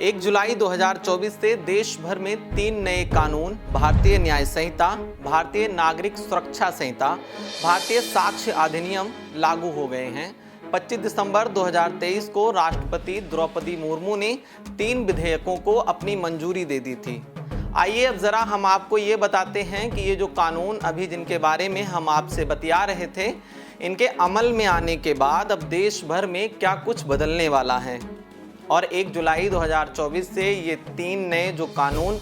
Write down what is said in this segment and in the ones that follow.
1 जुलाई 2024 से देश भर में 3 नए कानून भारतीय न्याय संहिता, भारतीय नागरिक सुरक्षा संहिता, भारतीय साक्ष्य अधिनियम लागू हो गए हैं। 25 दिसंबर 2023 को राष्ट्रपति द्रौपदी मुर्मू ने 3 विधेयकों को अपनी मंजूरी दे दी थी। आइए अब जरा हम आपको ये बताते हैं कि ये जो कानून अभी जिनके बारे में हम आपसे बतिया रहे थे, इनके अमल में आने के बाद अब देश भर में क्या कुछ बदलने वाला है और 1 जुलाई 2024 से ये 3 नए जो कानून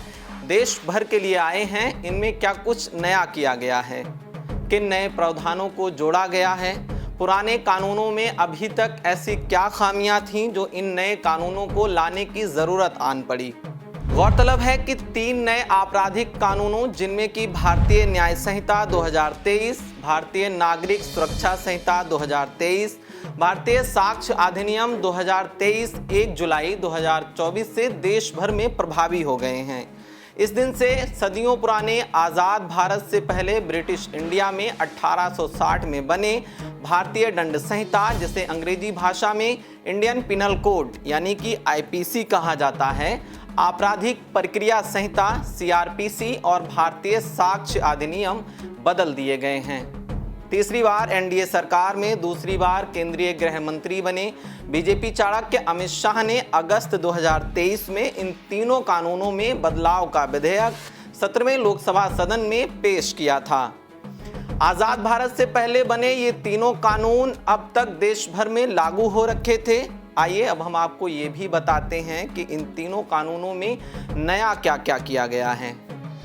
देश भर के लिए आए हैं, इनमें क्या कुछ नया किया गया है, किन नए प्रावधानों को जोड़ा गया है, पुराने कानूनों में अभी तक ऐसी क्या खामियां थीं जो इन नए कानूनों को लाने की ज़रूरत आन पड़ी। गौरतलब है कि 3 नए आपराधिक कानूनों जिनमें कि भारतीय न्याय संहिता 2023, भारतीय नागरिक सुरक्षा संहिता 2023, भारतीय साक्ष्य अधिनियम 2023 1 जुलाई 2024 से देश भर में प्रभावी हो गए हैं। इस दिन से सदियों पुराने आज़ाद भारत से पहले ब्रिटिश इंडिया में 1860 में बने भारतीय दंड संहिता, जिसे अंग्रेजी भाषा में इंडियन पिनल कोड यानी कि आईपीसी कहा जाता है, आपराधिक प्रक्रिया संहिता सीआरपीसी और भारतीय साक्ष्य अधिनियम बदल दिए गए हैं। तीसरी बार एनडीए सरकार में दूसरी बार केंद्रीय गृह मंत्री बने बीजेपी चाणक्य अमित शाह ने अगस्त 2023 में इन तीनों कानूनों में बदलाव का विधेयक 17वें लोकसभा सदन में पेश किया था। आज़ाद भारत से पहले बने ये तीनों कानून अब तक देश भर में लागू हो रखे थे। आइए अब हम आपको ये भी बताते हैं कि इन तीनों कानूनों में नया क्या क्या किया गया है।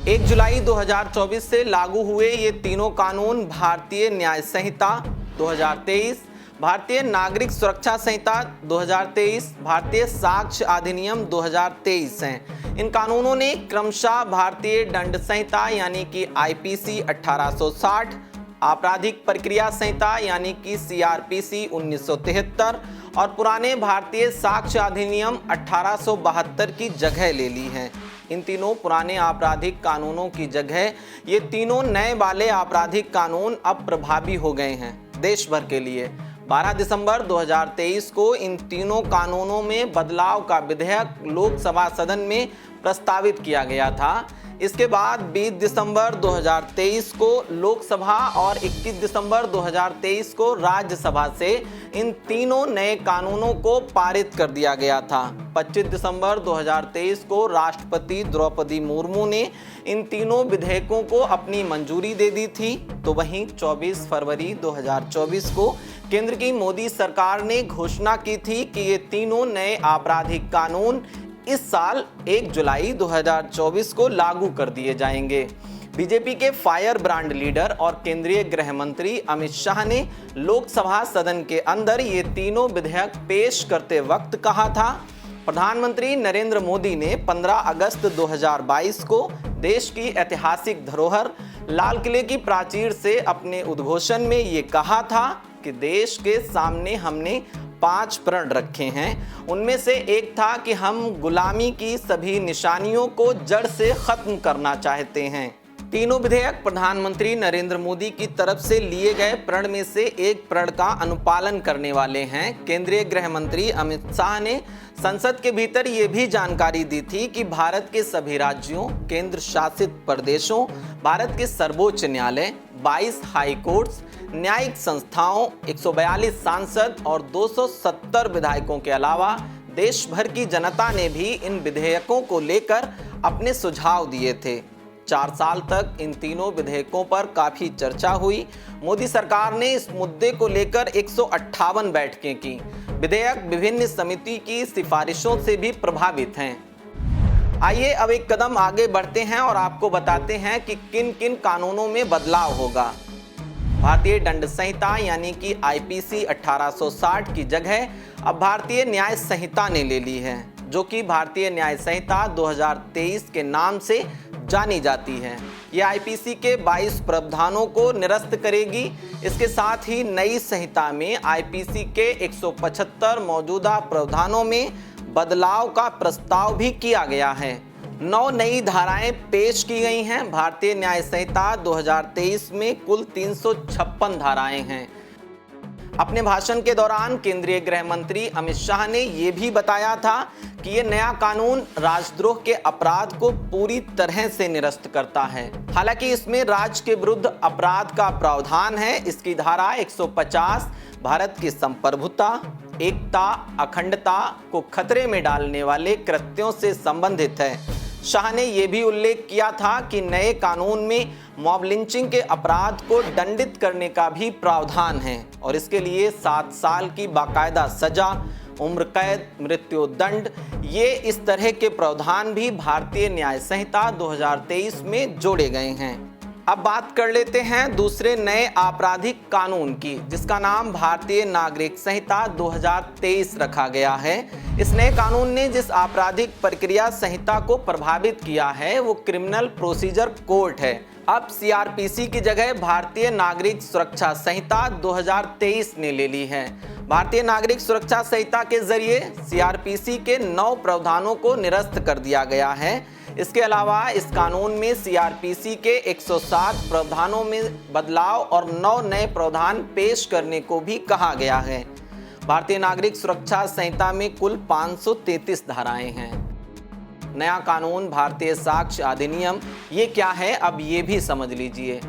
1 जुलाई 2024 से लागू हुए ये तीनों कानून भारतीय न्याय संहिता 2023, भारतीय नागरिक सुरक्षा संहिता 2023, भारतीय साक्ष्य अधिनियम 2023 हैं। इन कानूनों ने क्रमशः भारतीय दंड संहिता यानी कि आईपीसी 1860, आपराधिक प्रक्रिया संहिता यानी कि सीआरपीसी 1973 और पुराने भारतीय साक्ष्य अधिनियम 1872 की जगह ले ली है। इन तीनों पुराने आपराधिक कानूनों की जगह ये तीनों नए वाले आपराधिक कानून अब प्रभावी हो गए हैं देश भर के लिए। 12 दिसंबर 2023 को इन तीनों कानूनों में बदलाव का विधेयक लोकसभा सदन में प्रस्तावित किया गया था। इसके बाद 20 दिसंबर 2023 को लोकसभा और 21 दिसंबर 2023 को राज्यसभा से इन तीनों नए कानूनों को पारित कर दिया गया था। 25 दिसंबर 2023 को राष्ट्रपति द्रौपदी मुर्मू ने इन तीनों विधेयकों को अपनी मंजूरी दे दी थी। तो वहीं 24 फरवरी 2024 को केंद्र की मोदी सरकार ने घोषणा की थी कि ये तीनों नए आपराधिक कानून इस साल 1 जुलाई 2024 को लागू कर दिए जाएंगे। बीजेपी के फायर ब्रांड लीडर और केंद्रीय गृह मंत्री अमित शाह ने लोकसभा सदन के अंदर ये तीनों विधेयक पेश करते वक्त कहा था, प्रधानमंत्री नरेंद्र मोदी ने 15 अगस्त 2022 को देश की ऐतिहासिक धरोहर लाल किले की प्राचीर से अपने उद्घोषण में ये कहा था कि देश के सामने हमने 5 प्रण रखे हैं। उनमें से एक था कि हम गुलामी की सभी निशानियों को जड़ से खत्म करना चाहते हैं। तीनों विधेयक प्रधानमंत्री नरेंद्र मोदी की तरफ से लिए गए प्रण में से एक प्रण का अनुपालन करने वाले हैं। केंद्रीय गृह मंत्री अमित शाह ने संसद के भीतर ये भी जानकारी दी थी कि भारत के सभी राज्यों, केंद्र शासित प्रदेशों, भारत के सर्वोच्च न्यायालय, 22 हाई कोर्ट्स, न्यायिक संस्थाओं, 142 सांसद और 270 विधायकों के अलावा देश भर की जनता ने भी इन विधेयकों को लेकर अपने सुझाव दिए थे। 4 साल तक इन तीनों विधेयकों पर काफ़ी चर्चा हुई। मोदी सरकार ने इस मुद्दे को लेकर 158 बैठकें की। विधेयक विभिन्न समिति की सिफारिशों से भी प्रभावित हैं। आइए अब एक कदम आगे बढ़ते हैं और आपको बताते हैं कि किन किन कानूनों में बदलाव होगा। भारतीय दंड संहिता यानी कि आईपीसी 1860 की जगह अब भारतीय न्याय संहिता ने ले ली है, जो कि भारतीय न्याय संहिता 2023 के नाम से जानी जाती है। ये आईपीसी के 22 प्रावधानों को निरस्त करेगी। इसके साथ ही नई संहिता में आईपीसी के 175 मौजूदा प्रावधानों में बदलाव का प्रस्ताव भी किया गया है। 9 नई धाराएं पेश की गई हैं। भारतीय न्याय संहिता 2023 में कुल 356 धाराएं हैं। अपने भाषण के दौरान केंद्रीय गृह मंत्री अमित शाह ने यह भी बताया था कि ये नया कानून राजद्रोह के अपराध को पूरी तरह से निरस्त करता है। हालांकि इसमें राज्य के विरुद्ध अपराध का प्रावधान है। इसकी धारा 150 भारत की संप्रभुता, एकता, अखंडता को खतरे में डालने वाले कृत्यों से संबंधित है। शाह ने यह भी उल्लेख किया था कि नए कानून में मॉब लिंचिंग के अपराध को दंडित करने का भी प्रावधान है और इसके लिए 7 साल की बाकायदा सजा, उम्र कैद, मृत्यु दंड, ये इस तरह के प्रावधान भी भारतीय न्याय संहिता 2023 में जोड़े गए हैं। अब बात कर लेते हैं दूसरे नए आपराधिक कानून की, जिसका नाम भारतीय नागरिक संहिता 2023 रखा गया है। इस नए कानून ने जिस आपराधिक प्रक्रिया संहिता को प्रभावित किया है वो क्रिमिनल प्रोसीजर कोड है। अब सीआरपीसी की जगह भारतीय नागरिक सुरक्षा संहिता 2023 ने ले ली है। भारतीय नागरिक सुरक्षा संहिता के जरिए सीआरपीसी के 9 प्रावधानों को निरस्त कर दिया गया है। इसके अलावा इस कानून में सीआरपीसी के 107 प्रावधानों में बदलाव और 9 नए प्रावधान पेश करने को भी कहा गया है। भारतीय नागरिक सुरक्षा संहिता में कुल 533 धाराएं हैं। नया कानून भारतीय साक्ष्य अधिनियम ये क्या है, अब ये भी समझ लीजिए।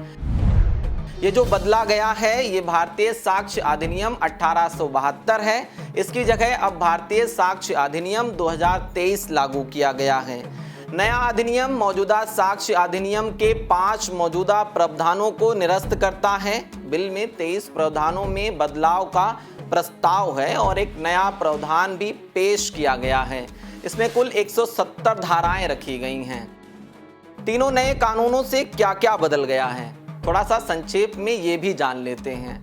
ये जो बदला गया है ये भारतीय साक्ष्य अधिनियम 1872 है। इसकी जगह अब भारतीय साक्ष्य अधिनियम 2023 लागू किया गया है। नया अधिनियम मौजूदा साक्ष्य अधिनियम के 5 मौजूदा प्रावधानों को निरस्त करता है। बिल में 23 प्रावधानों में बदलाव का प्रस्ताव है और एक नया प्रावधान भी पेश किया गया है। इसमें कुल 170 धाराएं रखी गई हैं। तीनों नए कानूनों से क्या क्या बदल गया है, थोड़ा सा संक्षेप में ये भी जान लेते हैं।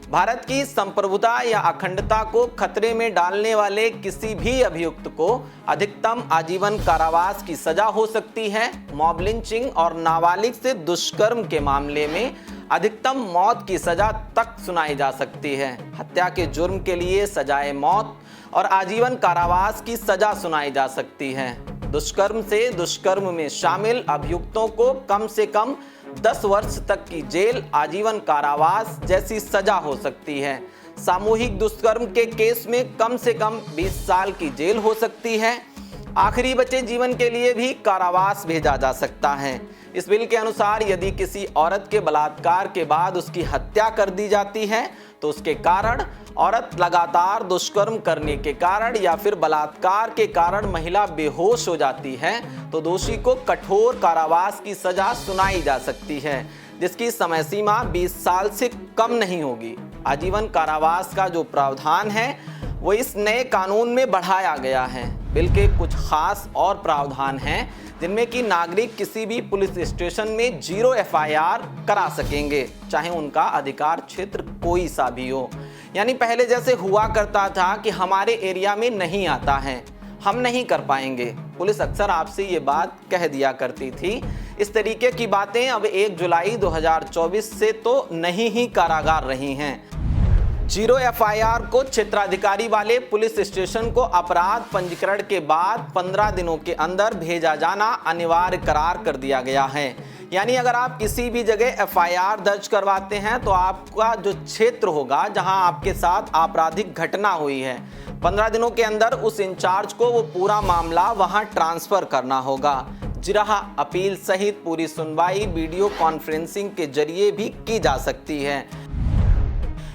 भारत की संप्रभुता या अखंडता को खतरे में डालने वाले किसी भी अभियुक्त को अधिकतम आजीवन कारावास की सजा हो सकती है। मॉब लिंचिंग और नाबालिग से दुष्कर्म के मामले में अधिकतम मौत की सजा तक सुनाई जा सकती है। हत्या के जुर्म के लिए सजाए मौत और आजीवन कारावास की सजा सुनाई जा सकती है। दुष्कर्म से दुष्कर्म में शामिल अभियुक्तों को कम से कम 10 वर्ष तक की जेल, आजीवन कारावास जैसी सजा हो सकती है। सामूहिक दुष्कर्म के केस में कम से कम 20 साल की जेल हो सकती है। आखिरी बचे जीवन के लिए भी कारावास भेजा जा सकता है। इस बिल के अनुसार यदि किसी औरत के बलात्कार के बाद उसकी हत्या कर दी जाती है तो उसके कारण, औरत लगातार दुष्कर्म करने के कारण या फिर बलात्कार के कारण महिला बेहोश हो जाती है तो दोषी को कठोर कारावास की सजा सुनाई जा सकती है, जिसकी समय सीमा 20 साल से कम नहीं होगी। आजीवन कारावास का जो प्रावधान है वो इस नए कानून में बढ़ाया गया है। बिल के कुछ खास और प्रावधान हैं जिनमें कि नागरिक किसी भी पुलिस स्टेशन में 0 एफआईआर करा सकेंगे, चाहे उनका अधिकार क्षेत्र कोई सा भी हो। यानी पहले जैसे हुआ करता था कि हमारे एरिया में नहीं आता है, हम नहीं कर पाएंगे, पुलिस अक्सर आपसे ये बात कह दिया करती थी। इस तरीके की बातें अब 1 जुलाई 2024 से तो नहीं ही कारागार रही हैं। 0 एफआईआर को क्षेत्राधिकारी वाले पुलिस स्टेशन को अपराध पंजीकरण के बाद 15 दिनों के अंदर भेजा जाना अनिवार्य करार कर दिया गया है। यानी अगर आप किसी भी जगह एफआईआर दर्ज करवाते हैं तो आपका जो क्षेत्र होगा जहां आपके साथ आपराधिक घटना हुई है, 15 दिनों के अंदर उस इंचार्ज को वो पूरा मामला वहां ट्रांसफर करना होगा। जिरह अपील सहित पूरी सुनवाई वीडियो कॉन्फ्रेंसिंग के जरिए भी की जा सकती है।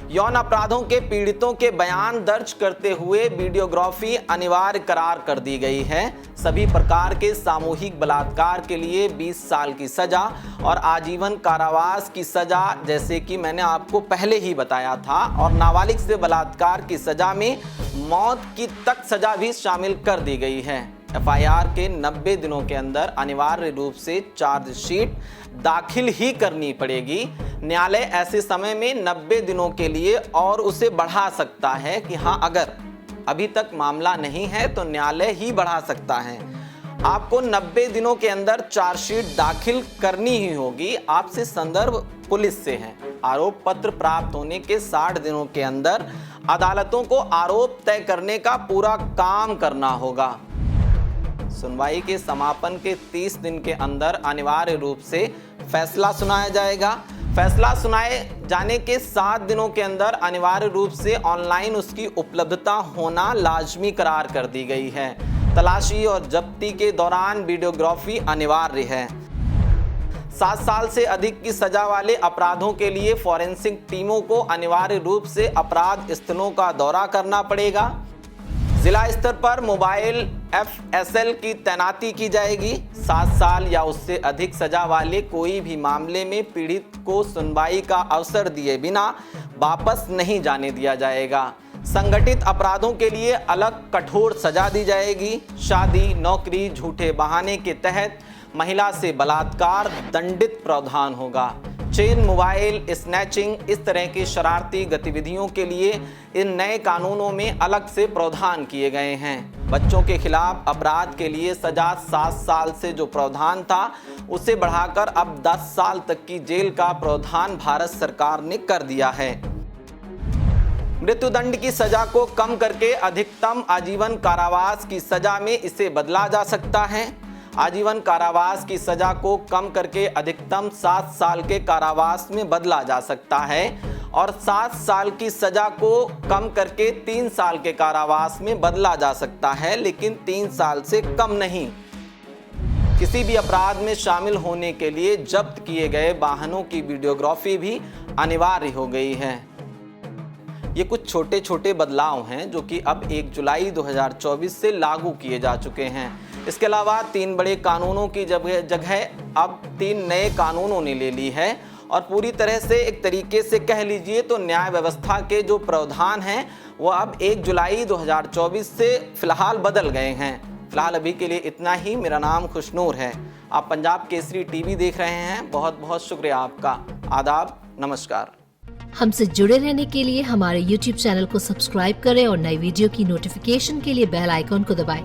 यौन अपराधों के पीड़ितों के बयान दर्ज करते हुए वीडियोग्राफी अनिवार्य करार कर दी गई है। सभी प्रकार के सामूहिक बलात्कार के लिए 20 साल की सजा और आजीवन कारावास की सजा, जैसे कि मैंने आपको पहले ही बताया था, और नाबालिग से बलात्कार की सजा में मौत की तक सजा भी शामिल कर दी गई है। एफआईआर के 90 दिनों के अंदर अनिवार्य रूप से चार्जशीट दाखिल ही करनी पड़ेगी। न्यायालय ऐसे समय में 90 दिनों के लिए और उसे बढ़ा सकता है कि हाँ, अगर अभी तक मामला नहीं है तो न्यायालय ही बढ़ा सकता है। आपको 90 दिनों के अंदर चार्जशीट दाखिल करनी ही होगी। आपसे संदर्भ पुलिस से है। आरोप पत्र प्राप्त होने के 60 दिनों के अंदर अदालतों को आरोप तय करने का पूरा काम करना होगा। सुनवाई के समापन के 30 दिन के अंदर अनिवार्य रूप से फैसला सुनाया जाएगा। फैसला सुनाए जाने के 7 दिनों के अंदर अनिवार्य रूप से ऑनलाइन उसकी उपलब्धता होना लाजमी करार कर दी गई है। तलाशी और जब्ती के दौरान वीडियोग्राफी अनिवार्य है। 7 साल से अधिक की सजा वाले अपराधों के लिए फॉरेंसिक टीमों को अनिवार्य रूप से अपराध स्थलों का दौरा करना पड़ेगा। जिला स्तर पर मोबाइल FSL की तैनाती की जाएगी। 7 साल या उससे अधिक सजा वाले कोई भी मामले में पीड़ित को सुनवाई का अवसर दिए बिना वापस नहीं जाने दिया जाएगा। संगठित अपराधों के लिए अलग कठोर सजा दी जाएगी। शादी, नौकरी, झूठे बहाने के तहत महिला से बलात्कार दंडित प्रावधान होगा। चेन मोबाइल, स्नैचिंग, इस तरह की शरारती गतिविधियों के लिए इन नए कानूनों में अलग से प्रावधान किए गए हैं। बच्चों के खिलाफ अपराध के लिए सजा 7 साल से जो प्रावधान था उसे बढ़ाकर अब 10 साल तक की जेल का प्रावधान भारत सरकार ने कर दिया है। मृत्युदंड की सजा को कम करके अधिकतम आजीवन कारावास की सजा में इसे बदला जा सकता है। आजीवन कारावास की सजा को कम करके अधिकतम 7 साल के कारावास में बदला जा सकता है और 7 साल की सजा को कम करके 3 साल के कारावास में बदला जा सकता है, लेकिन 3 साल से कम नहीं। किसी भी अपराध में शामिल होने के लिए जब्त किए गए वाहनों की वीडियोग्राफी भी अनिवार्य हो गई है। ये कुछ छोटे छोटे बदलाव हैं जो कि अब 1 जुलाई 2024 से लागू किए जा चुके हैं। इसके अलावा 3 बड़े कानूनों की जगह अब 3 नए कानूनों ने ले ली है और पूरी तरह से एक तरीके से कह लीजिए तो न्याय व्यवस्था के जो प्रावधान हैं वो अब 1 जुलाई 2024 से फिलहाल बदल गए हैं। फिलहाल अभी के लिए इतना ही। मेरा नाम खुशनूर है। आप पंजाब केसरी टीवी देख रहे हैं। बहुत बहुत शुक्रिया आपका। आदाब, नमस्कार। हमसे जुड़े रहने के लिए हमारे YouTube चैनल को सब्सक्राइब करें और नई वीडियो की नोटिफिकेशन के लिए बेल आइकॉन को दबाएं।